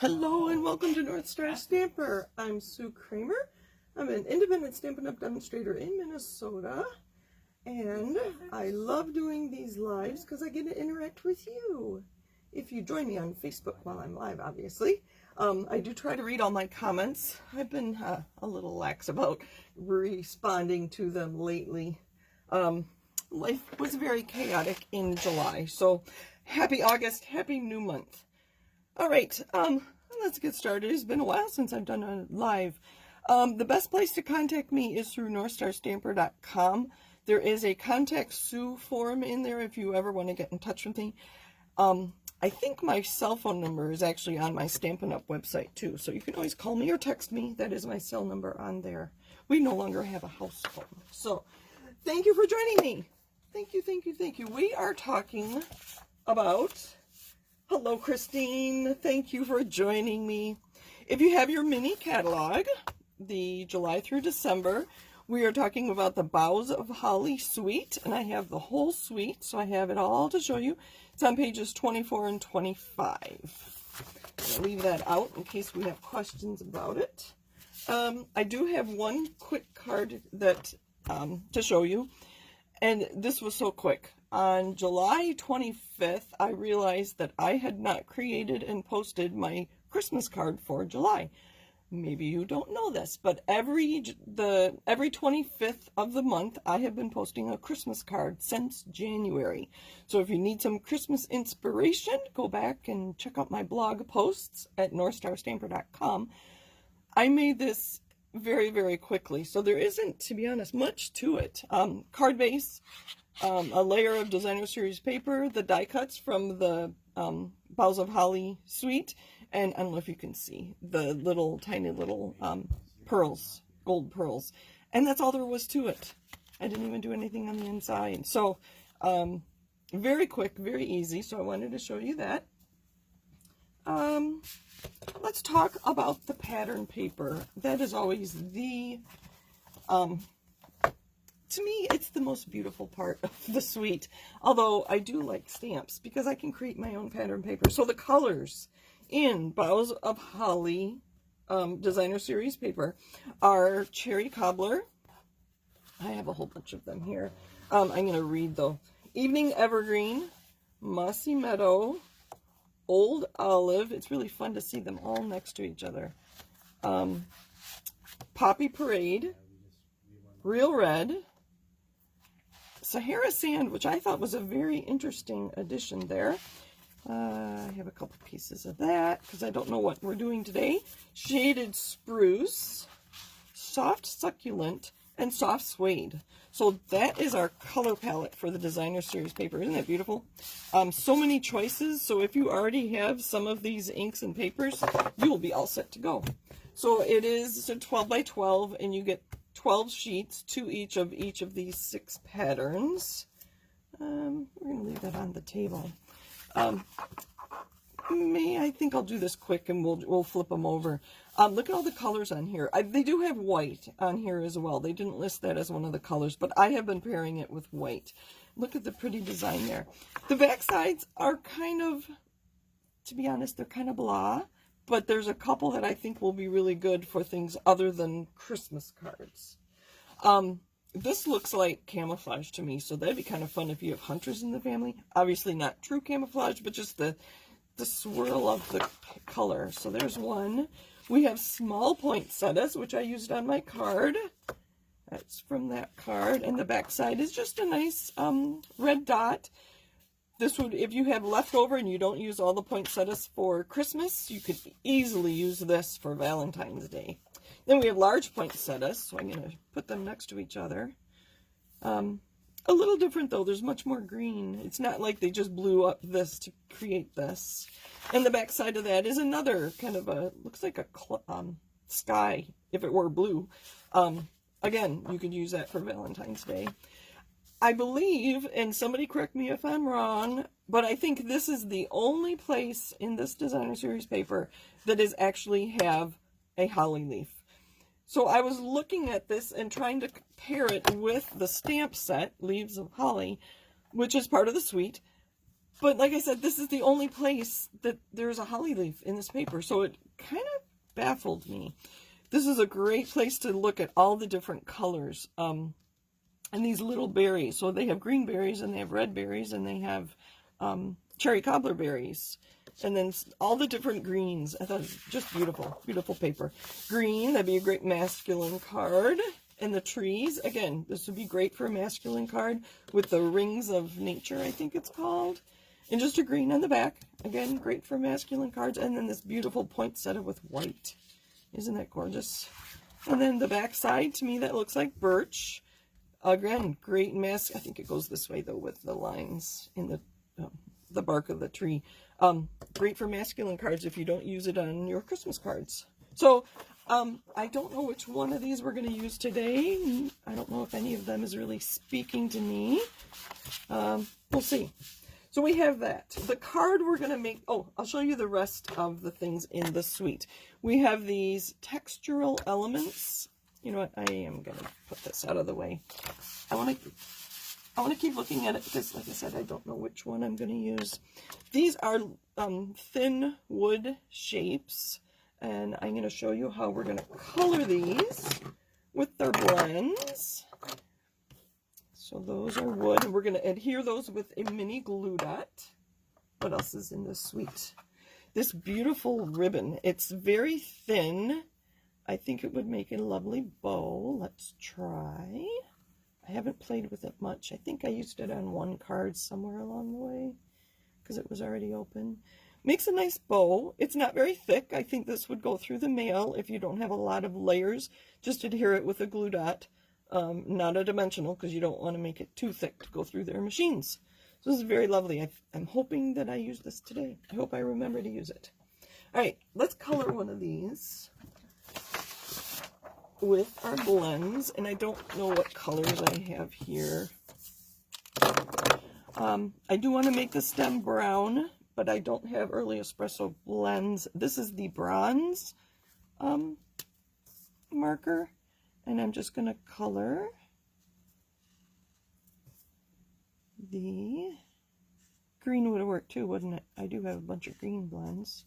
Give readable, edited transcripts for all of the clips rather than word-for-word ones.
Hello and welcome to North Star Stamper. I'm Sue Kramer. I'm an independent Stampin' Up! Demonstrator in Minnesota, and I love doing these lives because I get to interact with you. If you join me on Facebook while I'm live, obviously. I do try to read all my comments. I've been a little lax about responding to them lately. Life was very chaotic in July, so happy August, happy new month. All right, let's get started. It's been a while since I've done a live. The best place to contact me is through northstarstamper.com. There is a Contact Sue form in there if you ever want to get in touch with me. I think my cell phone number is actually on my Stampin' Up! Website too, so you can always call me or text me. That is my cell number on there. We no longer have a house phone. So thank you for joining me. Thank you, thank you, thank you. We are talking about... Hello, Christine. Thank you for joining me. If you have your mini catalog, the July through December, we are talking about the Boughs of Holly suite, and I have the whole suite, so I have it all to show you. It's on pages 24 and 25. I'll leave that out in case we have questions about it. I do have one quick card that to show you, and this was so quick. On July 25th, I realized that I had not created and posted my Christmas card for July. Maybe you don't know this, but every 25th of the month, I have been posting a Christmas card since January. So if you need some Christmas inspiration, go back and check out my blog posts at northstarstamper.com. I made this very, very quickly, so there isn't, to be honest, much to it. Card base. A layer of designer series paper, the die cuts from the Boughs of Holly suite, and I don't know if you can see the little tiny little pearls, gold pearls, and that's all there was to it. I didn't even do anything on the inside. So very quick, very easy. So I wanted to show you that. Let's talk about the pattern paper. That is always the to me, it's the most beautiful part of the suite, although I do like stamps because I can create my own pattern paper. So the colors in Boughs of Holly designer series paper are Cherry Cobbler. I have a whole bunch of them here. I'm going to read though. Evening Evergreen, Mossy Meadow, Old Olive. It's really fun to see them all next to each other. Poppy Parade, Real Red, Sahara Sand, which I thought was a very interesting addition there. I have a couple pieces of that because I don't know what we're doing today. Shaded Spruce, Soft Succulent, and Soft Suede. So that is our color palette for the designer series paper. Isn't that beautiful? So many choices. So if you already have some of these inks and papers, you will be all set to go. So it is a 12 by 12, and you get 12 sheets, to each of these 6 patterns. We're going to leave that on the table. I think I'll do this quick and we'll flip them over. Look at all the colors on here. They do have white on here as well. They didn't list that as one of the colors, but I have been pairing it with white. Look at the pretty design there. The back sides are kind of, to be honest, they're kind of blah. But there's a couple that I think will be really good for things other than Christmas cards. This looks like camouflage to me, so that'd be kind of fun if you have hunters in the family. Obviously not true camouflage, but just the swirl of the color. So there's one. We have small poinsettias, which I used on my card. That's from that card. And the back side is just a nice red dot. This would, if you have leftover and you don't use all the poinsettias for Christmas, you could easily use this for Valentine's Day. Then we have large poinsettias, so I'm going to put them next to each other. A little different though, there's much more green. It's not like they just blew up this to create this. And the back side of that is another kind of a, looks like a sky, if it were blue. Again, you could use that for Valentine's Day. I believe, and somebody correct me if I'm wrong, but I think this is the only place in this designer series paper that is actually have a holly leaf. So I was looking at this and trying to pair it with the stamp set, Leaves of Holly, which is part of the suite. But like I said, this is the only place that there's a holly leaf in this paper, so it kind of baffled me. This is a great place to look at all the different colors and these little berries. So they have green berries, and they have red berries, and they have cherry cobbler berries, and then all the different greens. I thought it was just beautiful, beautiful paper. Green, that'd be a great masculine card. And the trees, again, this would be great for a masculine card with the rings of nature, I think it's called. And just a green on the back. Again, great for masculine cards. And then this beautiful poinsettia with white. Isn't that gorgeous? And then the back side, to me, that looks like birch. Again, great I think it goes this way, though, with the lines in the bark of the tree. Great for masculine cards if you don't use it on your Christmas cards. So, I don't know which one of these we're going to use today. I don't know if any of them is really speaking to me. We'll see. So we have that. The card we're going to make, oh, I'll show you the rest of the things in the suite. We have these textural elements. You know what, I am going to put this out of the way. I want to keep looking at it because, like I said, I don't know which one I'm going to use. These are thin wood shapes, and I'm going to show you how we're going to color these with their blends. So those are wood, and we're going to adhere those with a mini glue dot. What else is in this suite? This beautiful ribbon. It's very thin. I think it would make a lovely bow. Let's try. I haven't played with it much. I think I used it on one card somewhere along the way because it was already open. Makes a nice bow. It's not very thick. I think this would go through the mail if you don't have a lot of layers. Just adhere it with a glue dot. Not a dimensional because you don't want to make it too thick to go through their machines. So this is very lovely. I'm hoping that I use this today. I hope I remember to use it. All right, let's color one of these with our blends, and I don't know what colors I have here. I do want to make the stem brown, but I don't have early espresso blends. This is the bronze marker, and I'm just going to color the green. Would have worked too, wouldn't it? I do have a bunch of green blends.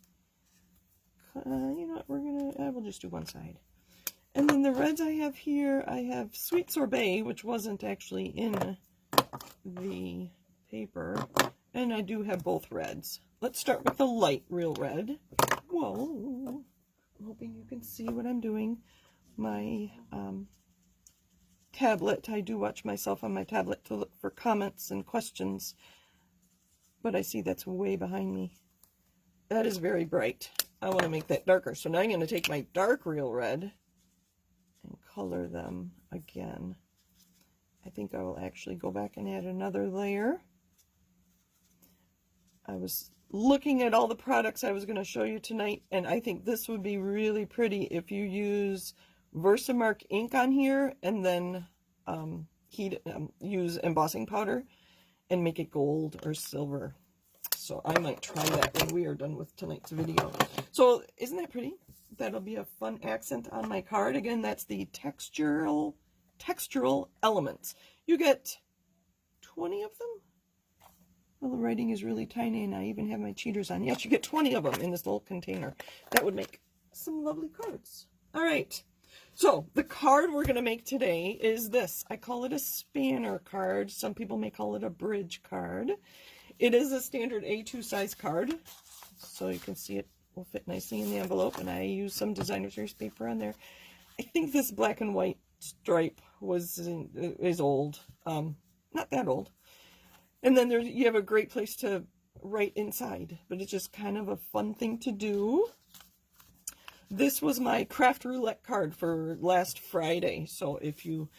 You know what, we'll just do one side. And then the reds I have here, I have Sweet Sorbet, which wasn't actually in the paper. And I do have both reds. Let's start with the light real red. Whoa. I'm hoping you can see what I'm doing. My tablet, I do watch myself on my tablet to look for comments and questions. But I see that's way behind me. That is very bright. I want to make that darker. So now I'm going to take my dark real red and color them again. I think I will actually go back and add another layer. I was looking at all the products I was going to show you tonight, and I think this would be really pretty if you use Versamark ink on here and then use embossing powder and make it gold or silver. So I might try that when we are done with tonight's video. So isn't that pretty? That'll be a fun accent on my card. Again, that's the textural elements. You get 20 of them. Well, the writing is really tiny, and I even have my cheaters on. Yes, you get 20 of them in this little container. That would make some lovely cards. All right. So the card we're going to make today is this. I call it a spanner card. Some people may call it a bridge card. It is a standard A2 size card, so you can see it will fit nicely in the envelope, and I use some designer series paper on there. I think this black and white stripe is old, not that old. And then you have a great place to write inside, but it's just kind of a fun thing to do. This was my craft roulette card for last Friday, so if you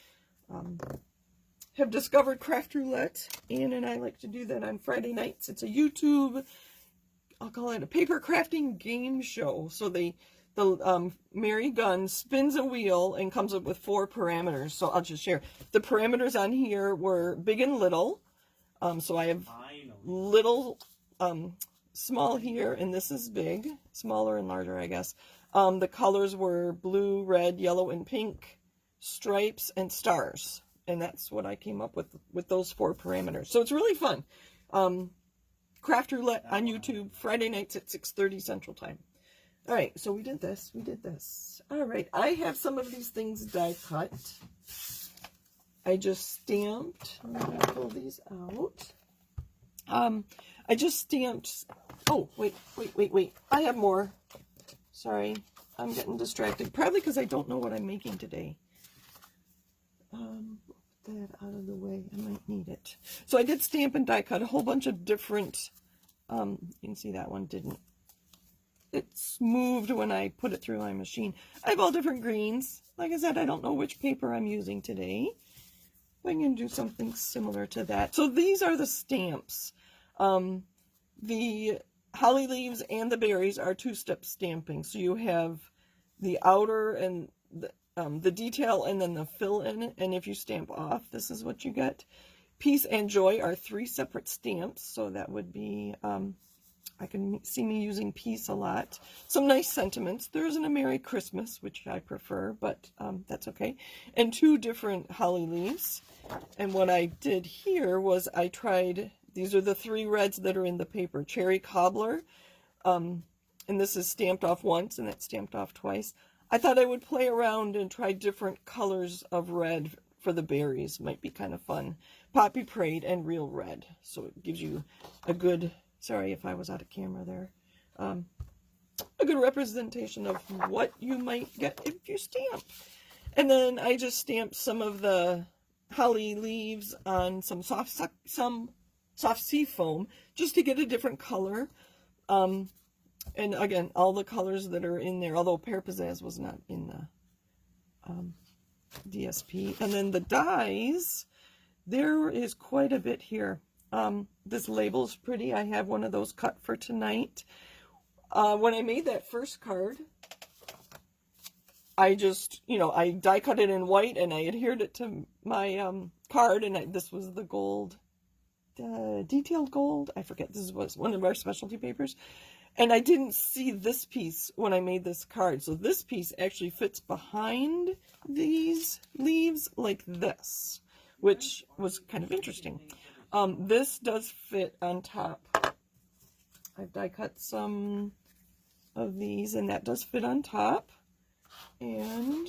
have discovered craft roulette, Anne and I like to do that on Friday nights. It's a YouTube, I'll call it a paper crafting game show. So the Mary Gunn spins a wheel and comes up with 4 parameters. So I'll just share. The parameters on here were big and little. So I have little, small here, and this is big, smaller and larger, I guess. The colors were blue, red, yellow, and pink, stripes, and stars. And that's what I came up with those 4 parameters. So it's really fun. Craft Roulette on YouTube, Friday nights at 6:30 Central Time. All right, so we did this. All right, I have some of these things die cut. I just stamped. Let me pull these out. I just stamped. Oh, wait. I have more. Sorry, I'm getting distracted. Probably because I don't know what I'm making today. Put that out of the way. I might need it. So I did stamp and die cut a whole bunch of different. You can see that one didn't. It's moved when I put it through my machine. I have all different greens. Like I said, I don't know which paper I'm using today. I'm going to do something similar to that. So these are the stamps. The holly leaves and the berries are two-step stamping. So you have the outer and the detail and then the fill in. And if you stamp off, this is what you get. Peace and joy are 3 separate stamps. So that would be... I can see me using peace a lot. Some nice sentiments. There isn't a Merry Christmas, which I prefer, but that's okay. And 2 different holly leaves. And what I did here was I tried, these are the 3 reds that are in the paper. Cherry Cobbler, and this is stamped off once, and that's stamped off twice. I thought I would play around and try different colors of red for the berries. Might be kind of fun. Poppy Parade and Real Red. So it gives you a good... Sorry if I was out of camera there. A good representation of what you might get if you stamp. And then I just stamped some of the holly leaves on some soft sea foam just to get a different color. And again, all the colors that are in there, although Pear Pizzazz was not in the DSP. And then the dies, there is quite a bit here. This label's pretty. I have one of those cut for tonight. When I made that first card, I just, I die cut it in white and I adhered it to my card, and this was the gold, detailed gold. I forget, this was one of our specialty papers. And I didn't see this piece when I made this card. So this piece actually fits behind these leaves like this, which was kind of interesting. This does fit on top. I've die cut some of these, and that does fit on top. And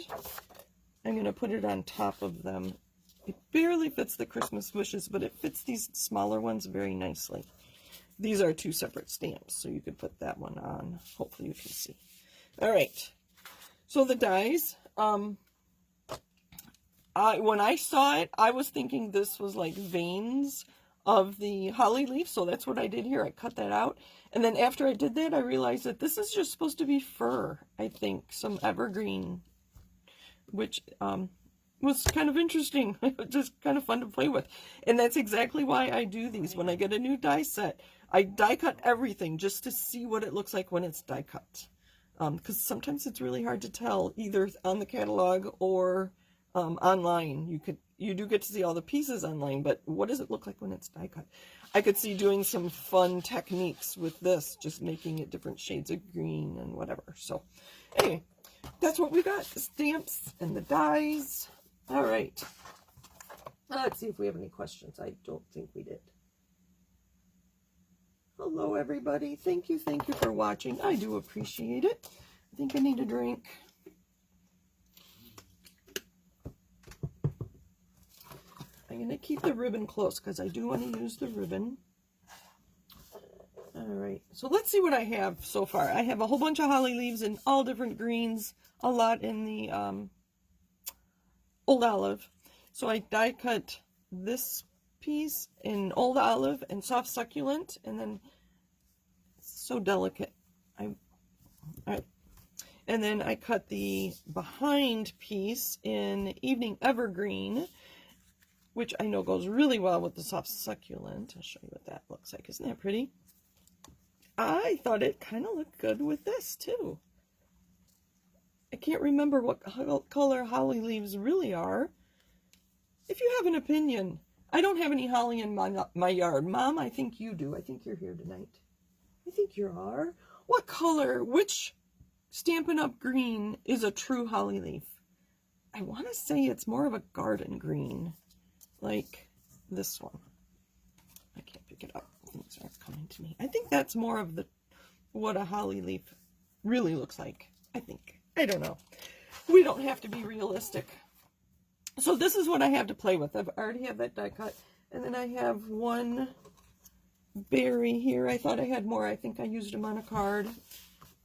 I'm going to put it on top of them. It barely fits the Christmas wishes, but it fits these smaller ones very nicely. These are 2 separate stamps, so you could put that one on. Hopefully you can see. All right. So the dies. When I saw it, I was thinking this was like veins of the holly leaf, so that's what I did here. I cut that out, and then after I did that, I realized that this is just supposed to be fur, I think, some evergreen, which was kind of interesting. Just kind of fun to play with, and that's exactly why I do these. When I get a new die set, I die cut everything just to see what it looks like when it's die cut, because sometimes it's really hard to tell, either on the catalog or online. You do get to see all the pieces online, but what does it look like when it's die cut? I could see doing some fun techniques with this, just making it different shades of green and whatever. So anyway, that's what we got, the stamps and the dies. All right, let's see if we have any questions. I don't think we did. Hello everybody, thank you for watching. I do appreciate it. I think I need a drink. I'm going to keep the ribbon close because I do want to use the ribbon. All right, so let's see what I have so far. I have a whole bunch of holly leaves in all different greens, a lot in the old olive. So I die cut this piece in old olive and soft succulent, and then it's so delicate. All right. And then I cut the behind piece in evening evergreen, which I know goes really well with the soft succulent. I'll show you what that looks like. Isn't that pretty? I thought it kind of looked good with this too. I can't remember what color holly leaves really are. If you have an opinion, I don't have any holly in my yard. Mom, I think you do. I think you're here tonight. I think you are. What color, which Stampin' Up! Green is a true holly leaf? I want to say it's more of a garden green. Like this one. I can't pick it up. things aren't coming to me. I think that's more of the what a holly leaf really looks like, I think. I don't know. We don't have to be realistic. So this is what I have to play with. I've already have that die cut. And then I have one berry here. I thought I had more. I think I used them on a card.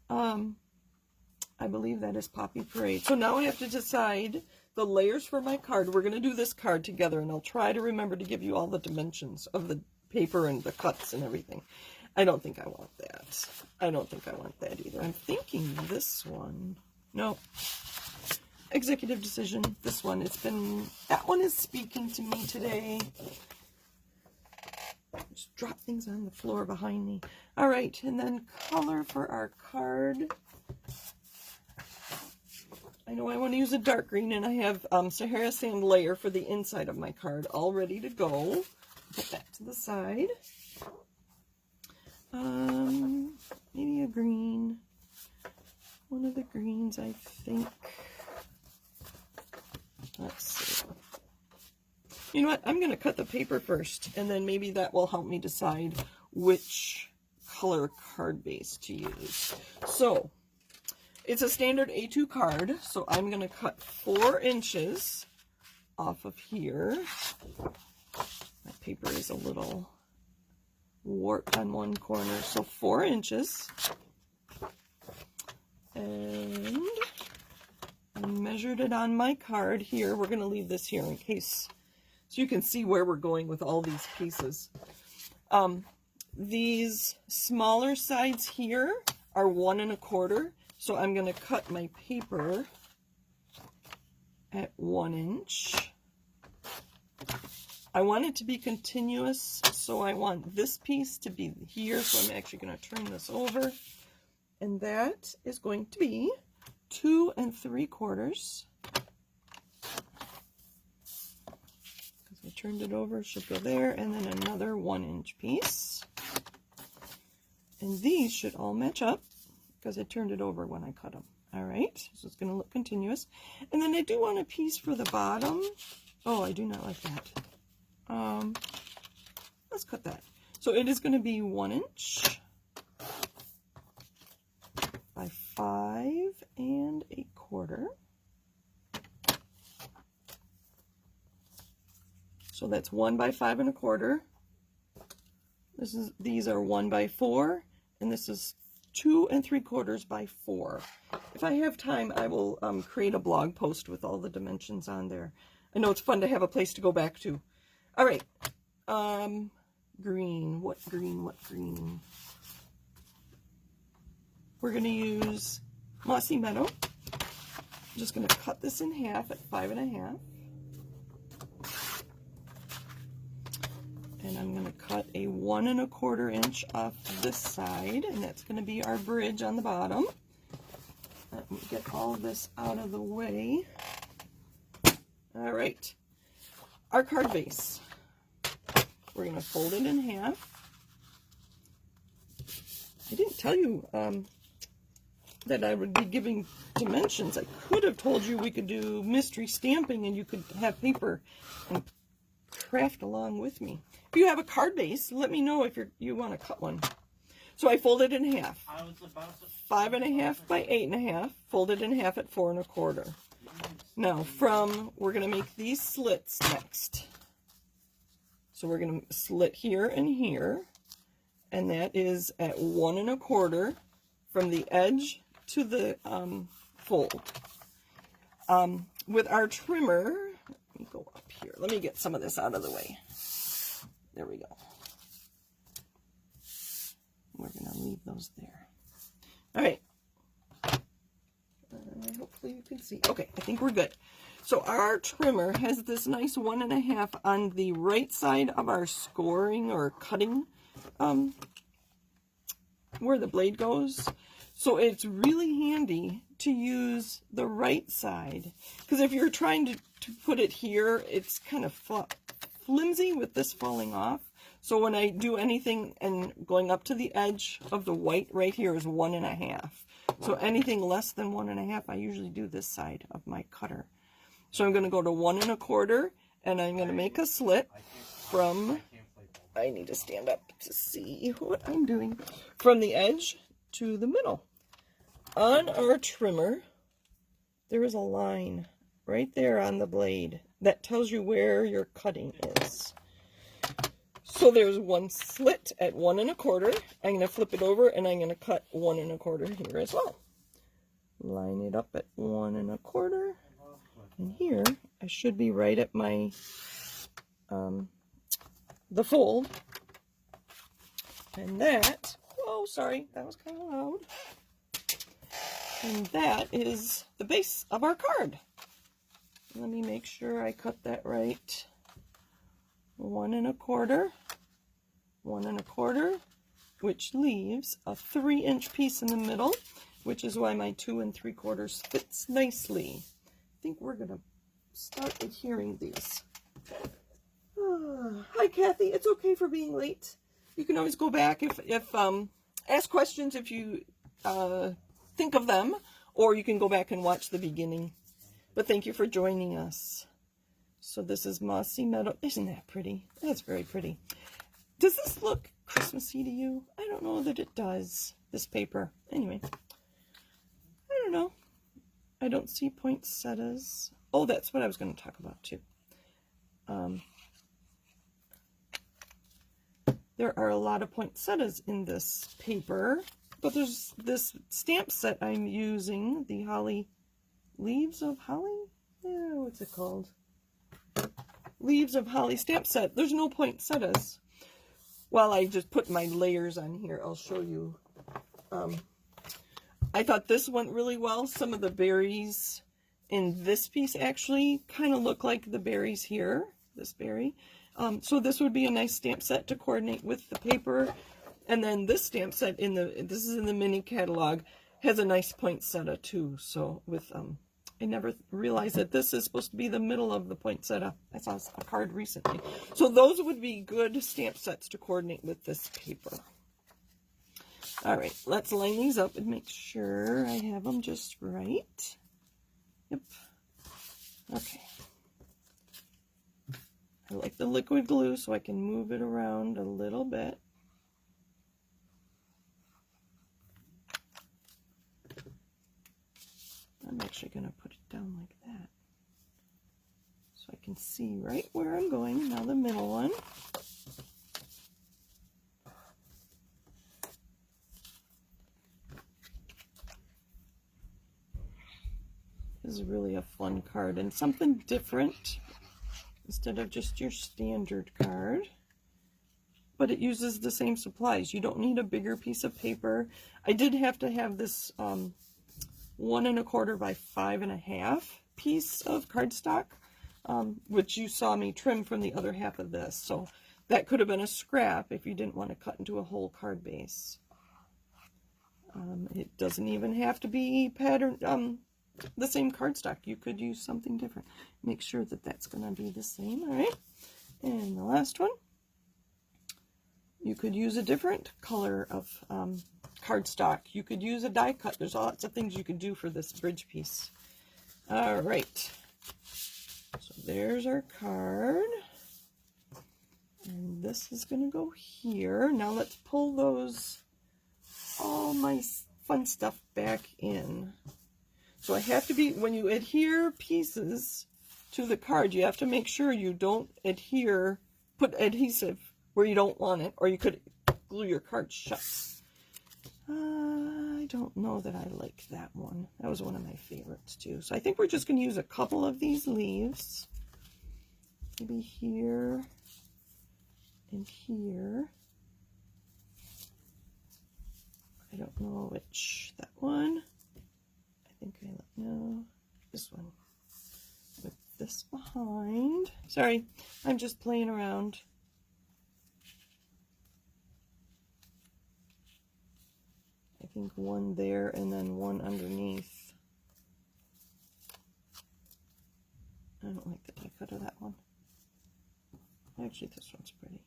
I believe that is Poppy Parade. So now I have to decide the layers for my card. We're going to do this card together, and I'll try to remember to give you all the dimensions of the paper and the cuts and everything. I don't think I want that. I don't think I want that either. I'm thinking this one. No. Executive decision. This one. That one is speaking to me today. Just drop things on the floor behind me. All right, and then color for our card. I know I want to use a dark green, and I have Sahara Sand layer for the inside of my card all ready to go. Put that to the side. Maybe a green. One of the greens, I think. Let's see. You know what? I'm going to cut the paper first, and then maybe that will help me decide which color card base to use. So, it's a standard A2 card, so I'm going to cut 4 inches off of here. My paper is a little warped on one corner, so 4 inches. And I measured it on my card here. We're going to leave this here in case, so you can see where we're going with all these pieces. These smaller sides here are 1 1/4. So I'm going to cut my paper at 1 inch. I want it to be continuous, so I want this piece to be here. So I'm actually going to turn this over. And that is going to be 2 3/4. Because I turned it over, it should go there. And then another 1 inch piece. And these should all match up, because I turned it over when I cut them. All right, so it's going to look continuous. And then I do want a piece for the bottom. Oh, I do not like that. Let's cut that. So it is going to be 1 inch by 5 1/4. So that's 1 by 5 1/4. These are 1 by 4, and this is 2 3/4 by 4. If I have time, I will create a blog post with all the dimensions on there. I know it's fun to have a place to go back to. All right. Green. What green? What green? We're going to use Mossy Meadow. I'm just going to cut this in half at 5 1/2. And I'm going to cut a 1 1/4 inch off this side, and that's going to be our bridge on the bottom. Let me get all of this out of the way. All right, our card base. We're going to fold it in half. I didn't tell you that I would be giving dimensions. I could have told you we could do mystery stamping, and you could have paper and craft along with me. If you have a card base, let me know if you want to cut one. So I folded in half. 5 1/2 by 8 1/2. Folded in half at 4 1/4. Now we're going to make these slits next. So we're going to slit here and here. And that is at 1 1/4 from the edge to the fold. With our trimmer, let me go up here. Let me get some of this out of the way. There we go. We're going to leave those there. All right. Hopefully you can see. Okay, I think we're good. So our trimmer has this nice 1 1/2 on the right side of our scoring or cutting, where the blade goes. So it's really handy to use the right side, because if you're trying to put it here, it's kind of flimsy with this falling off. So when I do anything and going up to the edge of the white right here is 1 1/2. So anything less than 1 1/2, I usually do this side of my cutter. So I'm going to go to 1 1/4, and I'm going to make a slit from I need to stand up to see what I'm doing. From the edge to the middle. On our trimmer, there is a line right there on the blade that tells you where your cutting is. So there's one slit at 1 1/4. I'm going to flip it over and I'm going to cut 1 1/4 here as well. Line it up at 1 1/4. And here, I should be right at my, the fold. And that, oh, sorry, that was kind of loud. And that is the base of our card. Let me make sure I cut that right. 1 1/4, 1 1/4, which leaves a 3-inch piece in the middle, which is why my 2 3/4 fits nicely. I think we're gonna start adhering these. Hi Kathy, it's okay for being late. You can always go back if ask questions if you think of them, or you can go back and watch the beginning. But thank you for joining us. So this is Mossy Meadow. Isn't that pretty? That's very pretty. Does this look Christmassy to you? I don't know that it does, this paper. Anyway, I don't know. I don't see poinsettias. Oh, that's what I was going to talk about too. There are a lot of poinsettias in this paper, but there's this stamp set I'm using, the Holly, Leaves of Holly? Yeah, what's it called? Leaves of Holly stamp set. There's no poinsettias. While I just put my layers on here, I'll show you. I thought this went really well. Some of the berries in this piece actually kind of look like the berries here, this berry. So this would be a nice stamp set to coordinate with the paper. And then this stamp set, this is in the mini catalog, has a nice poinsettia too. So with, I never realized that this is supposed to be the middle of the poinsettia. I saw a card recently. So those would be good stamp sets to coordinate with this paper. All right, let's line these up and make sure I have them just right. Yep. Okay. I like the liquid glue so I can move it around a little bit. I'm actually going to put it down like that so I can see right where I'm going. Now the middle one. This is really a fun card and something different instead of just your standard card. But it uses the same supplies. You don't need a bigger piece of paper. I did have to have this 1 1/4 by 5.5 piece of cardstock, which you saw me trim from the other half of this. So that could have been a scrap if you didn't want to cut into a whole card base. It doesn't even have to be patterned, the same cardstock. You could use something different. Make sure that that's going to be the same, all right? And the last one, you could use a different color of cardstock. You could use a die cut. There's lots of things you could do for this bridge piece. All right. So there's our card. And this is going to go here. Now let's pull all my fun stuff back in. So I have to be, when you adhere pieces to the card, you have to make sure you don't put adhesive where you don't want it, or you could glue your card shut. I don't know that I like that one. That was one of my favorites too. So I think we're just going to use a couple of these leaves. Maybe here and here. I don't know which. That one. I think no, this one. With this behind. Sorry, I'm just playing around. I think one there and then one underneath. I don't like the die cut of that one. Actually, this one's pretty.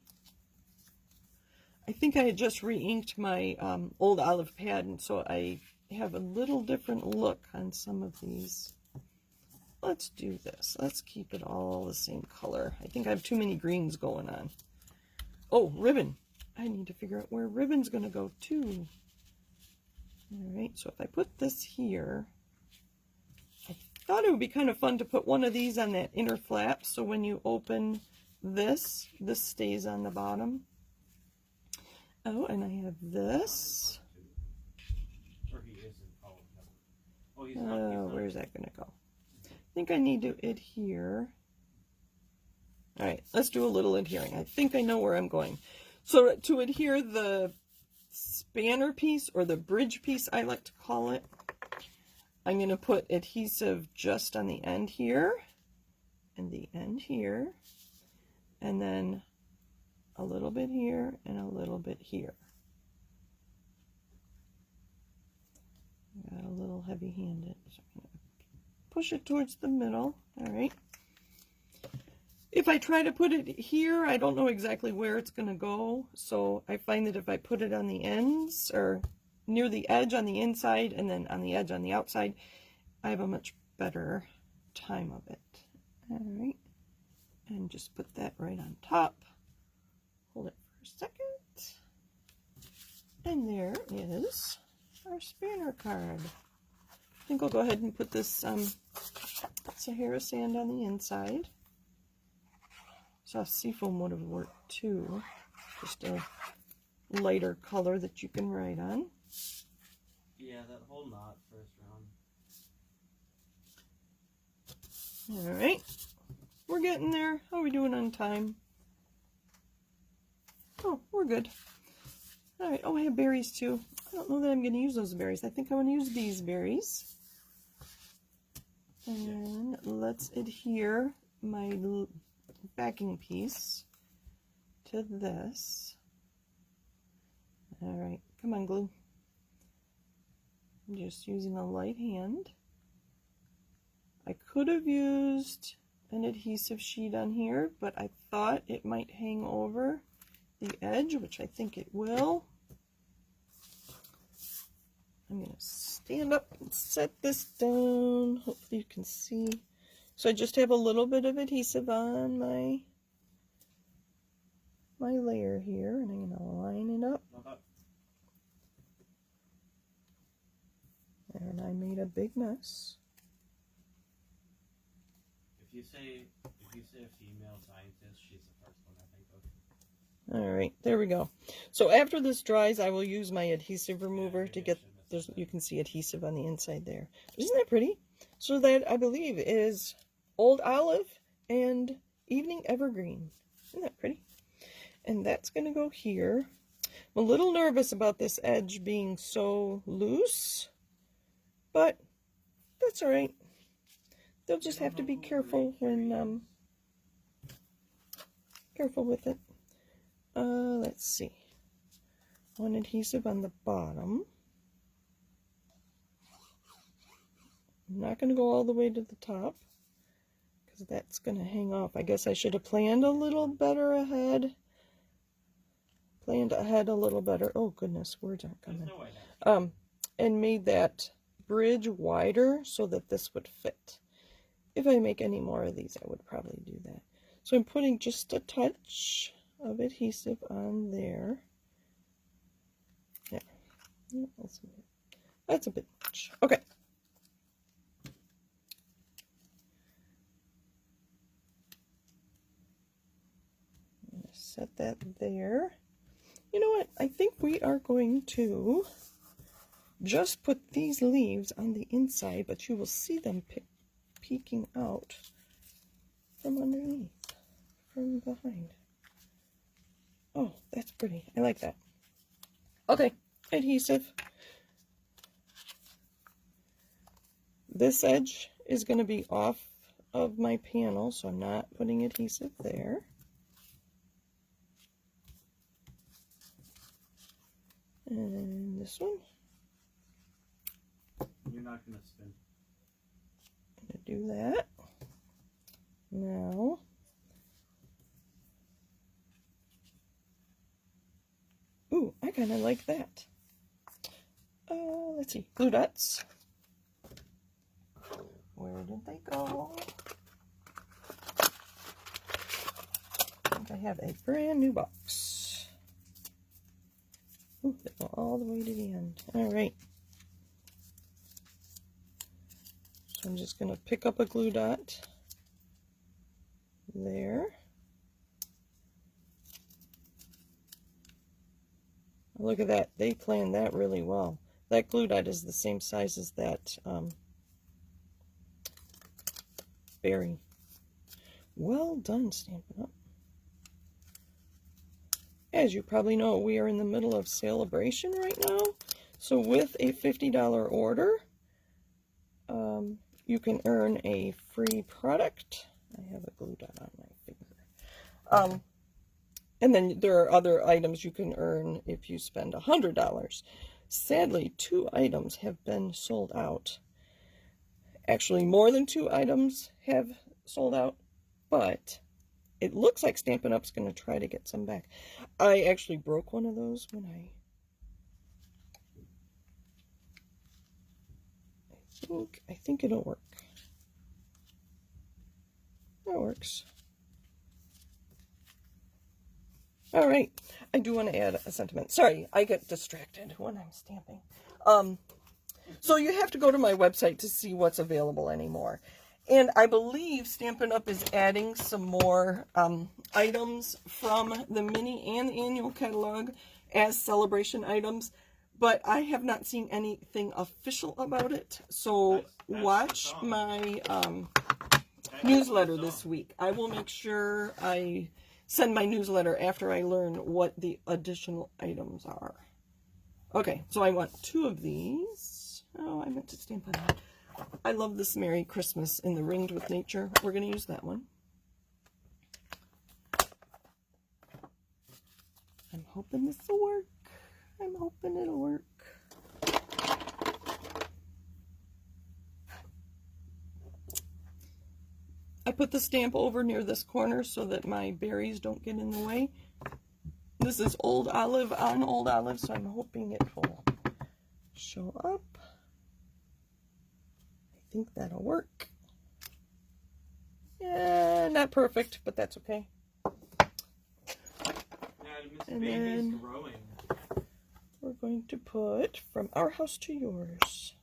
I think I had just re-inked my old olive pad, and so I have a little different look on some of these. Let's do this. Let's keep it all the same color. I think I have too many greens going on. oh, ribbon. I need to figure out where ribbon's going to go too. All right, so if I put this here, I thought it would be kind of fun to put one of these on that inner flap, so when you open this, this stays on the bottom. Oh, and I have this. Oh, where's that going to go? I think I need to adhere. All right, let's do a little adhering. I think I know where I'm going. So to adhere the spanner piece, or the bridge piece I like to call it, I'm going to put adhesive just on the end here, and the end here, and then a little bit here, and a little bit here. Got a little heavy-handed, so I'm going to push it towards the middle. All right. If I try to put it here, I don't know exactly where it's going to go, so I find that if I put it on the ends, or near the edge on the inside, and then on the edge on the outside, I have a much better time of it. All right. And just put that right on top. Hold it for a second. And there is our spanner card. I think I'll go ahead and put this Sahara sand on the inside. So seafoam would have worked too. Just a lighter color that you can write on. Yeah, that whole knot first round. Alright. We're getting there. How are we doing on time? Oh, we're good. Alright, oh, I have berries too. I don't know that I'm going to use those berries. I think I'm going to use these berries. And let's adhere my backing piece to this. Alright, come on, glue. I'm just using a light hand. I could have used an adhesive sheet on here, but I thought it might hang over the edge, which I think it will. I'm going to stand up and set this down. Hopefully you can see. So I just have a little bit of adhesive on my layer here, and I'm going to line it up. And I made a big mess. If you say a female scientist, she's the first one I think of. All right, there we go. So after this dries, I will use my adhesive remover to get, you can see adhesive on the inside there. Isn't that pretty? So that, I believe, is Old Olive and Evening Evergreen. Isn't that pretty? And that's going to go here. I'm a little nervous about this edge being so loose, but that's all right. They'll just have to be careful when, careful with it. Let's see. One adhesive on the bottom. I'm not going to go all the way to the top, because that's going to hang off. I guess I should have planned a little better ahead. Planned ahead a little better. Oh, goodness, words aren't coming. And made that bridge wider so that this would fit. If I make any more of these, I would probably do that. So I'm putting just a touch of adhesive on there. Yeah, that's a bit much. Okay. I'm going to set that there. You know what? I think we are going to just put these leaves on the inside, but you will see them peeking out from underneath, from behind. Oh, that's pretty. I like that. Okay, adhesive. This edge is going to be off of my panel, so I'm not putting adhesive there. And this one. You're not going to spin. I'm going to do that. Now, ooh, I kind of like that. Let's see, glue dots. Where did they go? I think I have a brand new box. all the way to the end. All right. So I'm just going to pick up a glue dot there. Look at that. They planned that really well. That glue dot is the same size as that berry. Well done, Stampin' Up! As you probably know, we are in the middle of celebration right now. So with a $50 order, you can earn a free product. I have a glue dot on my finger. And then there are other items you can earn if you spend $100. Sadly, 2 items have been sold out. Actually, more than 2 items have sold out, but it looks like Stampin' Up's going to try to get some back. I actually broke one of those when I think it'll work. That works. All right, I do want to add a sentiment. Sorry, I get distracted when I'm stamping. So you have to go to my website to see what's available anymore. And I believe Stampin' Up! Is adding some more items from the mini and the annual catalog as celebration items, but I have not seen anything official about it. So watch my newsletter this week. I will make sure I send my newsletter after I learn what the additional items are. Okay, so I want 2 of these. Oh, I meant to stamp on that. I love this Merry Christmas in the Ringed with Nature. We're going to use that one. I'm hoping this will work. I'm hoping it'll work. I put the stamp over near this corner so that my berries don't get in the way. This is Old Olive on Old Olive, so I'm hoping it will show up. I think that'll work. Yeah, not perfect, but that's okay. And then we're going to put From Our House to Yours.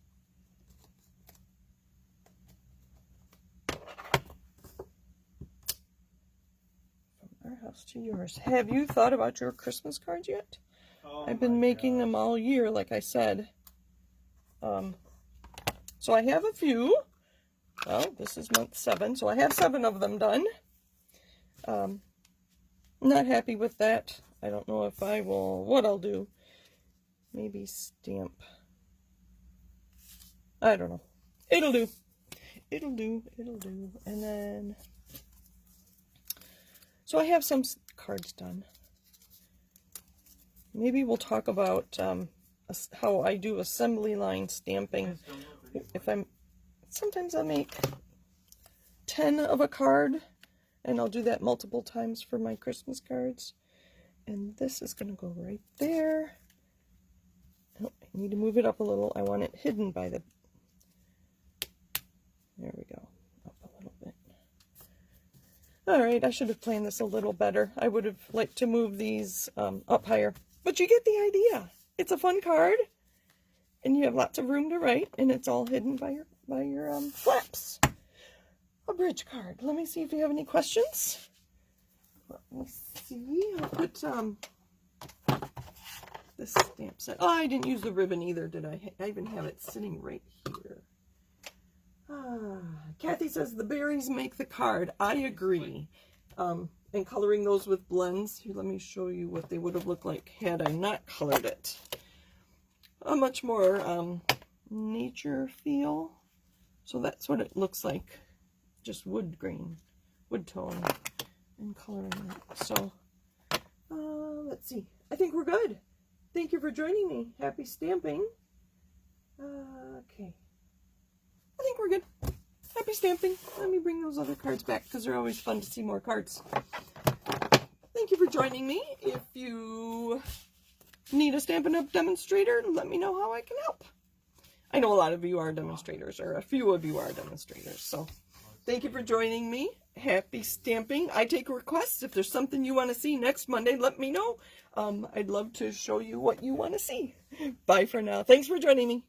Our house to yours. Have you thought about your Christmas cards yet? Oh, I've been making them all year, like I said. So I have a few. Well, this is month 7, so I have 7 of them done. Not happy with that. I don't know if I will, what I'll do. Maybe stamp. I don't know. It'll do. It'll do. It'll do. And then, so I have some cards done. Maybe we'll talk about how I do assembly line stamping. Sometimes I'll make 10 of a card, and I'll do that multiple times for my Christmas cards. And this is going to go right there. Oh, I need to move it up a little. I want it hidden by the... There we go. Up a little bit. Alright, I should have planned this a little better. I would have liked to move these up higher. But you get the idea. It's a fun card, and you have lots of room to write, and it's all hidden by your flaps. A bridge card. Let me see if you have any questions. Let me see. I'll put this stamp set. Oh, I didn't use the ribbon either, did I? I even have it sitting right here. Kathy says the berries make the card. I agree. And coloring those with blends. Here, let me show you what they would have looked like had I not colored it. A much more nature feel. So that's what it looks like. Just wood grain, wood tone, and coloring it. So, let's see. I think we're good. Thank you for joining me. Happy stamping. Okay. I think we're good. Happy stamping. Let me bring those other cards back because they're always fun to see more cards. Thank you for joining me. If you need a Stampin' Up! Demonstrator, let me know how I can help. I know a lot of you are demonstrators, or a few of you are demonstrators. So thank you for joining me. Happy stamping. I take requests. If there's something you want to see next Monday, let me know. I'd love to show you what you want to see. Bye for now. Thanks for joining me.